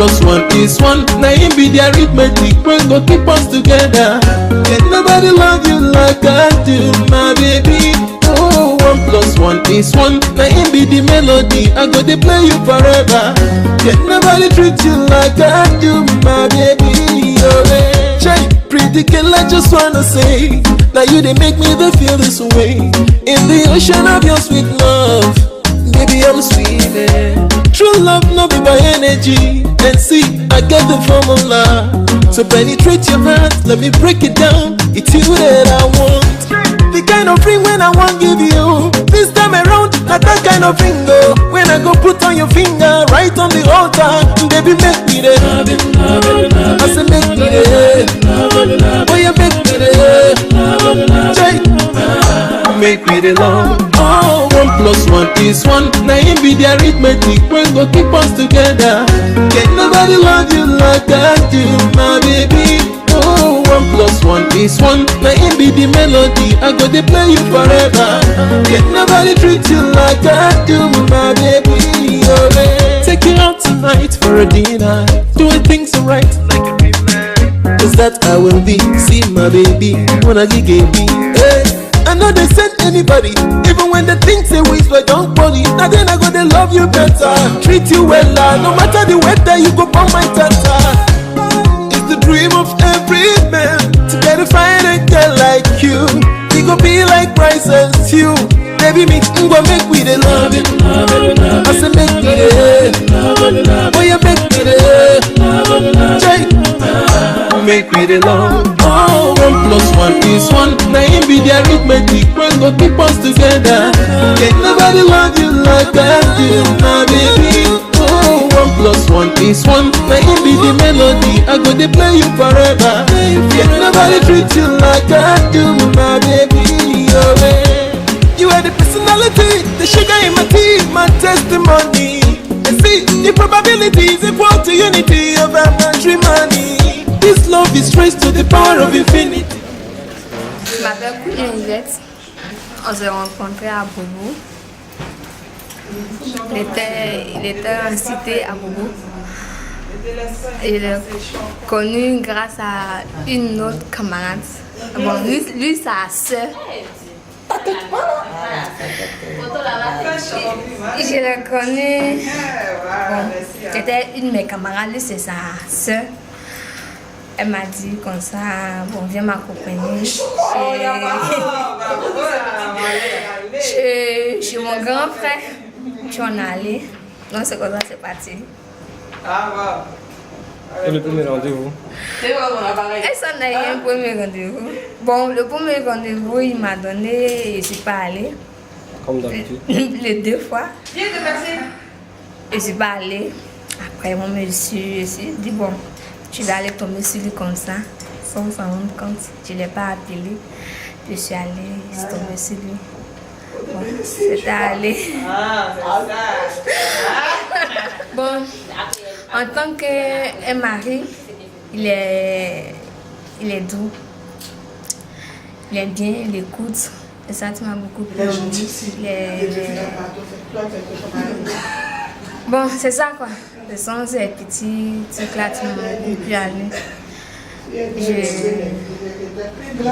plus 1 is 1. Now him be the arithmetic when go keep us together. Can nobody love you like I do, my baby. Oh, 1 plus 1 is 1. Now him be the melody, I go to play you forever. Can nobody treat you like I do, my baby. Oh, hey. Pretty girl, I just wanna say that you they make me to feel this way. In the ocean of your sweet love, baby, I'm swimming. True love, no be by energy. And see, I get the formula. So penetrate your heart, let me break it down. It's you that I want. The kind of ring when I want give you. This time around, not that kind of ring go. When I go put on your finger, right on the altar, baby, make me there. I say make me there. Boy, you make me there. Make me the love. Oh, 1 plus 1 is 1. Now him be the arithmetic when go keep us together. Can nobody love you like I do, my baby. Oh, 1 plus 1 is 1. Now him be the melody, I go to play you forever. Can nobody treat you like I do, my baby. Oh, baby. Take you out tonight for a dinner, doing things right like a real man. Cause that I will be. See my baby, wanna give me. Hey. I know they send anybody, even when they think they waste, but don't worry. Now then I go to love you better, treat you well, no matter the weather, you go for my tata. It's the dream of every man to get a fine girl like you. We go be like priceless you. Baby, me go make we the love it. I say make me the, boy you make me the, make me the love. Oh, 1 plus 1 is 1. Now him be the arithmetic when go keep us together. Can nobody love you like I do, my baby. Oh, 1 plus 1 is 1. Now him be the melody, I go to play you forever. Can nobody treat you like I do, my baby. Oh, hey. You are the personality, the sugar in my tea, my testimony. And see, the probabilities equal to unity of our matrimony. This love is traced to the power of infinity. Je m'appelle Queen Yvette. On s'est rencontrés à Bobo. Il était en cité à Bobo. Il est connu grâce à une autre camarade. Bon, lui sa soeur. Je l'ai connu. Bon, c'était une de mes camarades, lui c'est sa soeur. Elle m'a dit comme ça, bon, viens m'accompagner chez mon grand frère. Tu en allais. Donc c'est comme ça, c'est parti. Et le premier rendez-vous? Et ça n'a eu un premier rendez-vous. Bon, le premier rendez-vous, il m'a donné et je ne suis pas allée. Comme d'habitude? Les 2 fois. Je ne suis pas allée. Après, moi, je me suis dit, bon, tu vas aller tomber sur lui comme ça, sans s'en rendre compte. Je ne l'ai pas appelé. Je suis allée, je suis tombée sur lui. Bon, c'était allé. Bon, en tant qu'un mari, il est doux. Il est bien, il écoute. Et ça, tu m'as beaucoup plu. Bon, c'est ça quoi. Ce sont ces petits trucs-là qui m'ont beaucoup plu à lui.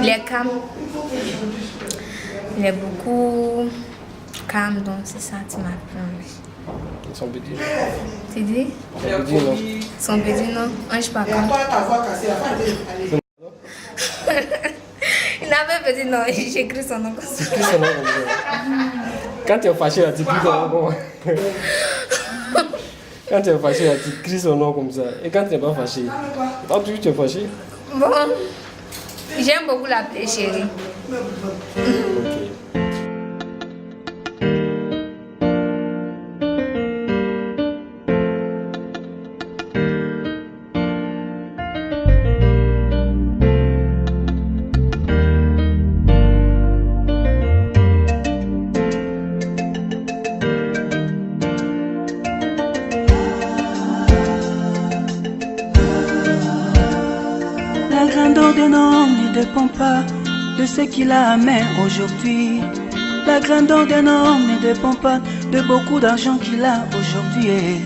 Il est calme. Il est beaucoup calme, donc c'est ça qui m'a plu en lui. Son petit. Tu dis? Son petit, non. Son petit, non. Moi, je suis pas comme. Il n'avait pas dit non, j'ai écrit son nom comme ça. Tu écris son nom comme ça. Quand tu es fâché, tu écris son nom comme ça. Quand tu es fâché, tu écris son nom comme ça. Et quand tu n'es pas fâché, tu es fâché. Bon, j'aime beaucoup l'appeler chérie. Ok. La grandeur d'un homme ne dépend pas de ce qu'il a à main aujourd'hui. La grandeur d'un homme ne dépend pas de beaucoup d'argent qu'il a aujourd'hui.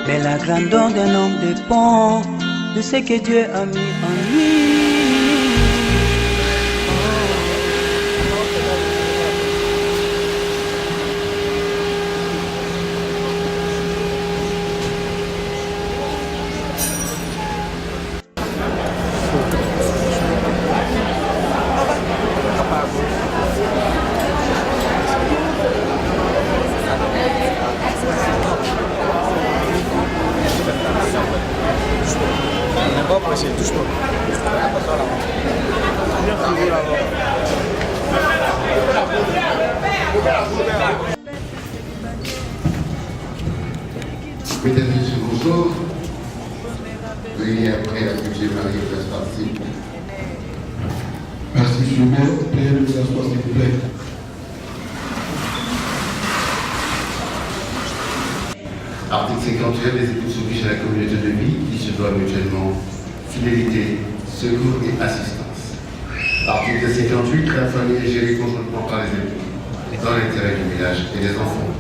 Mais la grandeur d'un homme dépend de ce que Dieu a mis en lui. Mesdames et messieurs, bonjour. Veuillez après la budget mariée place partie. Merci, monsieur le maire. Veuillez nous asseoir, s'il vous plaît. Article 51, les époux s'obligent à la communauté de vie qui se doit mutuellement fidélité, secours et assistance. Article 58, la famille est gérée conjointement par les époux, dans l'intérêt du village et des enfants.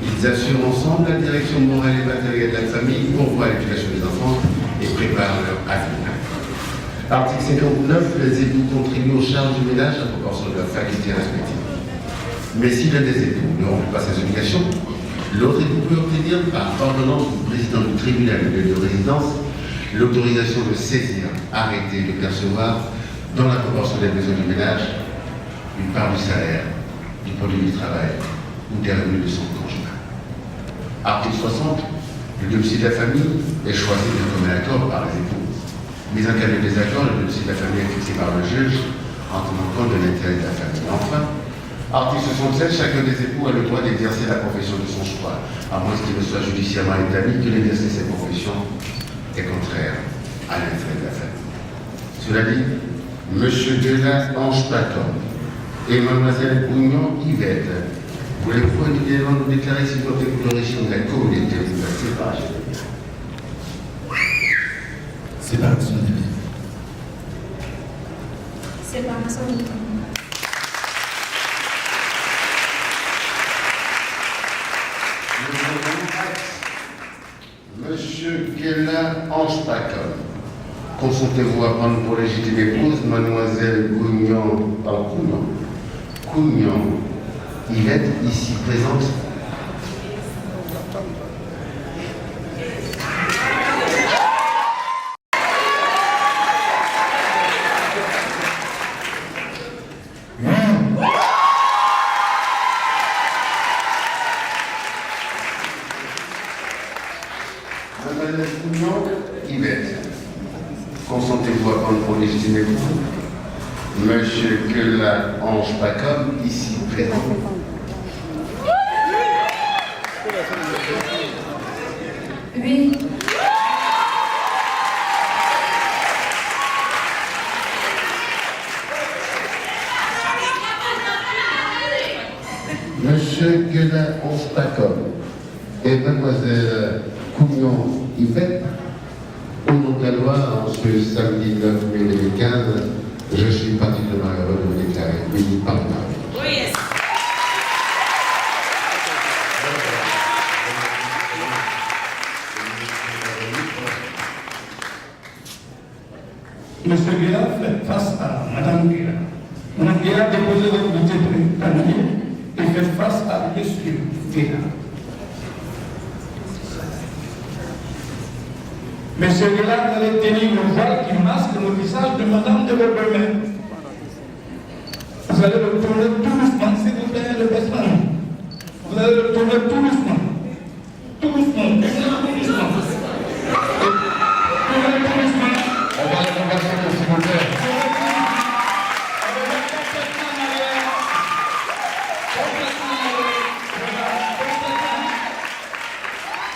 Ils assurent ensemble la direction morale et matérielle de la famille, pourvoient l'éducation des enfants et préparent leur avenir. Article 59, les époux contribuent aux charges du ménage à proportion de leur faculté respective. Mais si l'un des époux ne remplit pas ses obligations, l'autre époux peut obtenir, par ordonnance du président du tribunal de résidence, l'autorisation de saisir, arrêter, de percevoir, dans la proportion des besoins du ménage, une part du salaire, du produit du travail ou des revenus de son conjoint. Article 60, le domicile de la famille est choisi de commun accord par les époux. Mais en cas de désaccord, le domicile de la famille est fixé par le juge en tenant compte de l'intérêt de la famille. Enfin, article 67, chacun des époux a le droit d'exercer la profession de son choix, à moins qu'il ne soit judiciairement établi que l'exercice de cette profession est contraire à l'intérêt de la famille. Cela dit, M. Delin-Ange Paton et Mlle Bougnon Yvette, voulez-vous individuellement nous déclarer si vous êtes pour l'origine de la communauté ou de la séparation? Séparation des biens. Séparation des biens. Monsieur Guélin-Ange Paton, consentez-vous à prendre pour légitime épouse Mademoiselle Cougnon Yvette, ici présente? Mademoiselle Cougnon Yvette, consentez-vous à prendre pour légitime épouse Monsieur Guélin-Ange Paton, ici présent? Oui. Monsieur Guélin-Ange Paton et Mademoiselle Cougnon Yvette, au nom de la loi, en ce samedi 9 mai 2015, je suis particulièrement heureux de vous déclarer unis par le mariage. Oh yes. Monsieur Guéla fait face à Madame Guéla. Madame Guéla a déposé le budget prédéterminé et fait face à Monsieur Guéla. Monsieur Guéla allait tenir le voile qui masque le visage de Madame de Verbemer. Vous allez le tourner tout doucement, s'il vous plaît, le baissement. Vous allez le tourner tout doucement. Tout doucement, tout doucement. On va les converser, s'il vous plaît.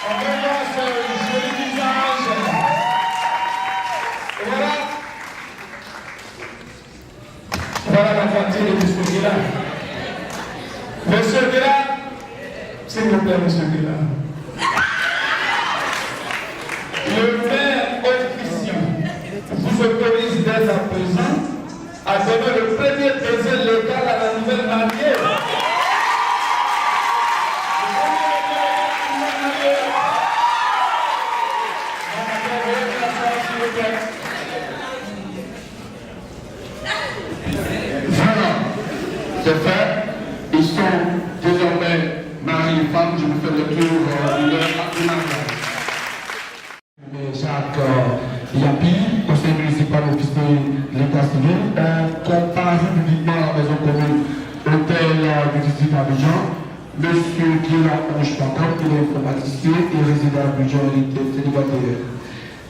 On va voir ce joli visage. Et voilà. Voilà la voiture de M. Guéla. Monsieur Guéla, s'il vous plaît, M. Guéla. Le maire officiant vous autorise dès à présent à donner le premier baiser légal à la nouvelle mariée. c'est fait. Ils sont désormais mari et femme. Je vous fais le tour de leur mariage. Jacques Yapi, conseiller municipal officier de l'état civil, comparaît publiquement à la maison commune hôtel du district d'Abidjan. Monsieur Kira Onge-Pankam, il est informaticien et résident à Abidjan, il était célibataire.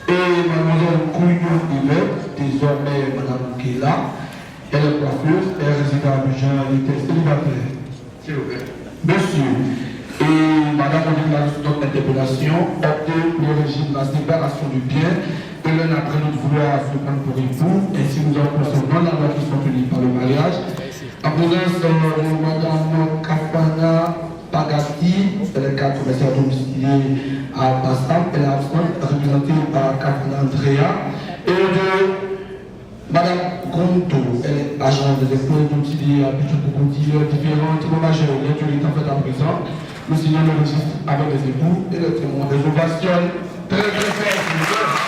Et mademoiselle Kouignon Yvette, désormais madame Kela, elle est coiffeuse, elle réside à Abidjan, elle était célibataire. S'il vous plaît. Monsieur, et madame, on dit la notre interpellation, opter le régime de la séparation du bien, et l'un après l'autre vouloir se prendre pour époux, et si nous avons concernant la loi qui sont unies par le mariage, en présence de madame Kafana Pagati, elle est cadre commercial domicilié à Bassam, elle est absente, représentée par Kafana Andrea, et de madame Gonto, elle est agente des exploits domiciliés à Bichon-Cocontier, différents témoignages, l'intuit en fait à présent. Nous signons le registre avec les époux et les témoins. Des ovations très très fortes.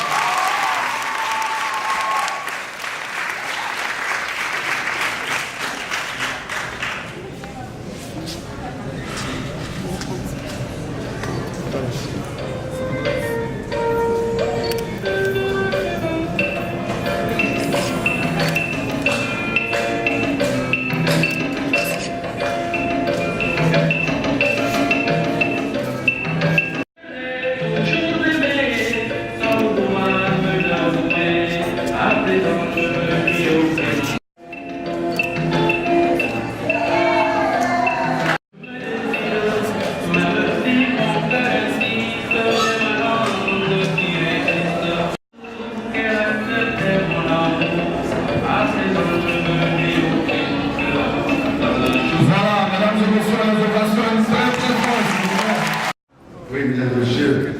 Oui, mesdames et messieurs,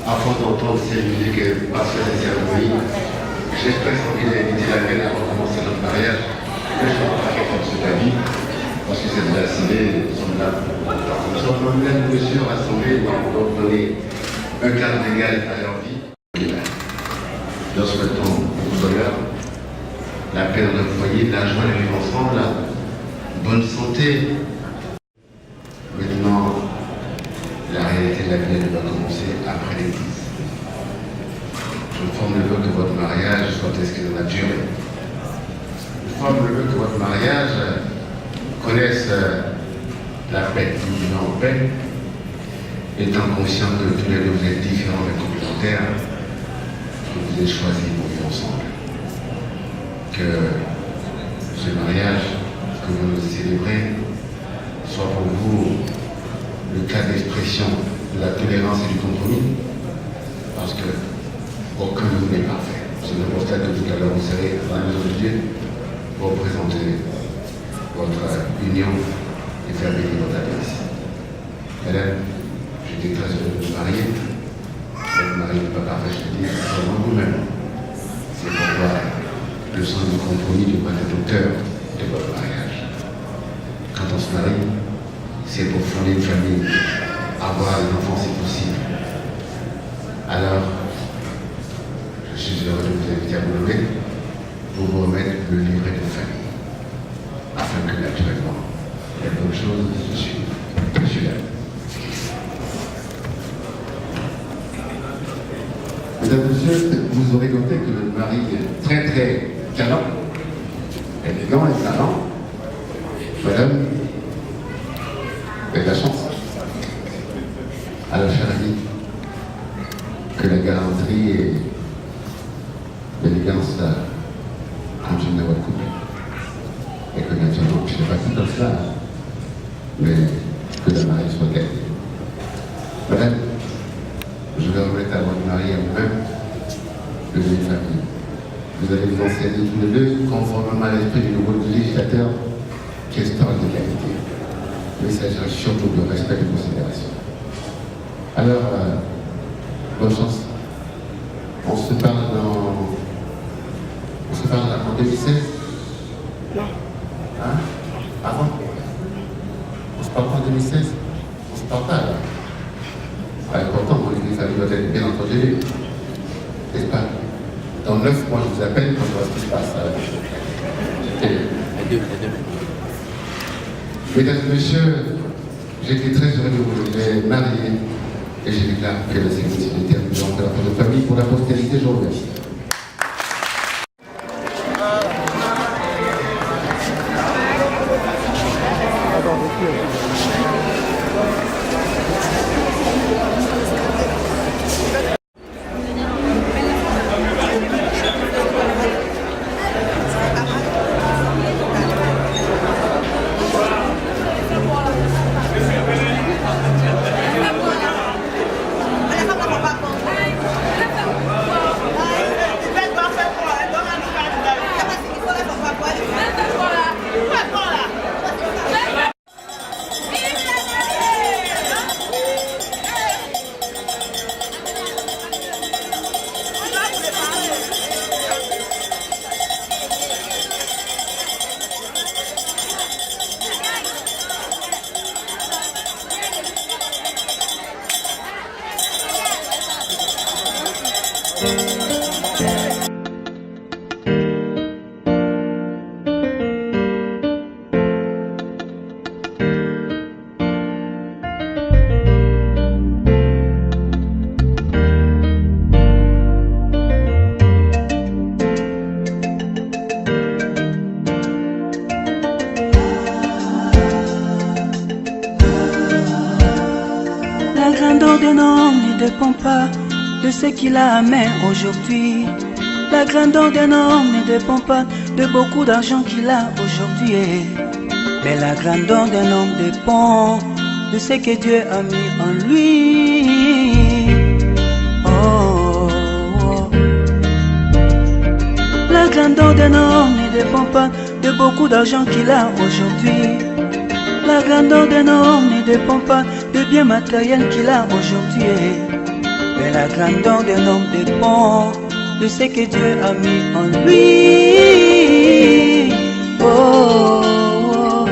avant d'entendre ces musiques passionnées et cérémonies, j'expresse envie d'inviter la peine avant de commencer notre mariage. Je ne suis pas quelqu'un de cet avis, parce que c'est de la civile, nous sommes là. Nous sommes mesdames et messieurs rassemblés pour donner un cadre légal à leur vie. Nous souhaitons beaucoup d'honneur, la paix dans notre foyer, la joie de vivre ensemble, la bonne santé. Maintenant, la réalité de la vie elle doit commencer après l'église. Je forme le vœu que votre mariage soit inscrit dans la durée. Je forme le vœu que votre mariage connaisse la paix, nous vivons en paix, étant conscient que tous les deux vous êtes différents mais complémentaires, que vous êtes choisis pour vivre ensemble. Que ce mariage que vous nous célébrez soit pour vous le cas d'expression de la tolérance et du compromis, parce que aucun de vous n'est parfait. C'est le constat que tout à l'heure vous serez dans la maison de Dieu pour présenter votre union et faire vivre votre alliance. Madame, j'étais très heureux de vous marier. Votre mari n'est pas parfait, je te dis, c'est vraiment vous-même. C'est pourquoi le sens du compromis doit être au cœur de votre mariage. Quand on se marie, c'est pour fonder une famille, avoir des enfants si possible. Alors, je suis heureux de vous inviter à vous lever pour vous remettre le livret de famille, afin que naturellement, les bonnes choses se suivent. Je suis là. Mesdames et messieurs, vous aurez noté que le mari est très très galant, élégant et galant. Madame, vous avez de la chance. Alors, cher ami, que la galanterie et l'élégance continuent dans votre couple. Et que naturellement, je ne sais pas qui comme ça, mais que la mariée soit gagnée. Madame, je vais remettre à votre mari à vous-même le vie de famille. Vous allez vous enseigner tous les deux, conformément à l'esprit du nouveau législateur, qui instaure l'égalité. Mais il s'agit surtout de respect et de considération. Alors, bonne chance. On se parle en 2016 ? Non. Hein ? Avant ? On se parle pas en 2016 ? On se parle pas là. Pourtant, mon église famille doit être bien entendue. N'est-ce pas ? Dans 9 mois, je vous appelle pour voir ce qui se passe. Les deux mêmes. Mesdames et messieurs, j'étais très heureux de vous les marier et je déclare que la sécurité est terminée entre la de famille pour la postérité. Je vous remercie. La grandeur d'un homme ne dépend pas de ce qu'il a à main aujourd'hui. La grandeur d'un homme ne dépend pas de beaucoup d'argent qu'il a aujourd'hui. Mais la grandeur d'un homme dépend de ce que Dieu a mis en lui. Oh, oh. La grandeur d'un homme ne dépend pas de beaucoup d'argent qu'il a aujourd'hui. La grandeur d'un homme ne dépend pas de biens matériels qu'il a aujourd'hui. Mais la grandeur d'un homme dépend de ce que Dieu a mis en lui. Oh, oh.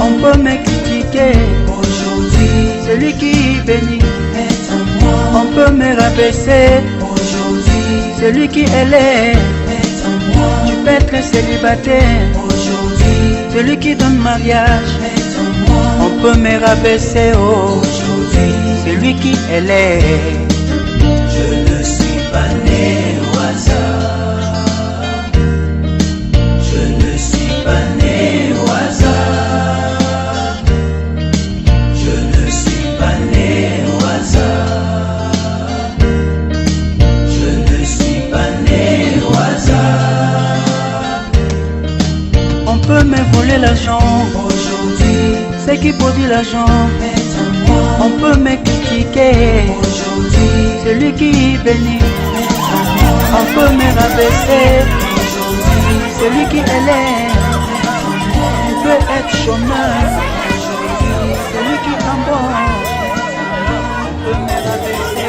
On peut me critiquer aujourd'hui, celui qui bénit est en moi. On peut me rabaisser aujourd'hui, celui qui élève est en moi. Tu peux être célibataire aujourd'hui, celui qui donne mariage est en moi. On peut me rabaisser aujourd'hui, celui qui élève. Je ne suis pas né au hasard. Je ne suis pas né au hasard. Je ne suis pas né au hasard. Je ne suis pas né au hasard. On peut me voler l'argent aujourd'hui, ce qui produit l'argent est en moi. On peut me critiquer aujourd'hui, celui qui bénit est en moi. On peut me rabaisser aujourd'hui, celui qui élève est en moi. Tu peux être chômeur aujourd'hui, celui qui embauche. On peut me rabaisser.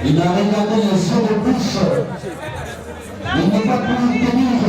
Il a regardé les yeux de bouche. Il n'a pas pu tenir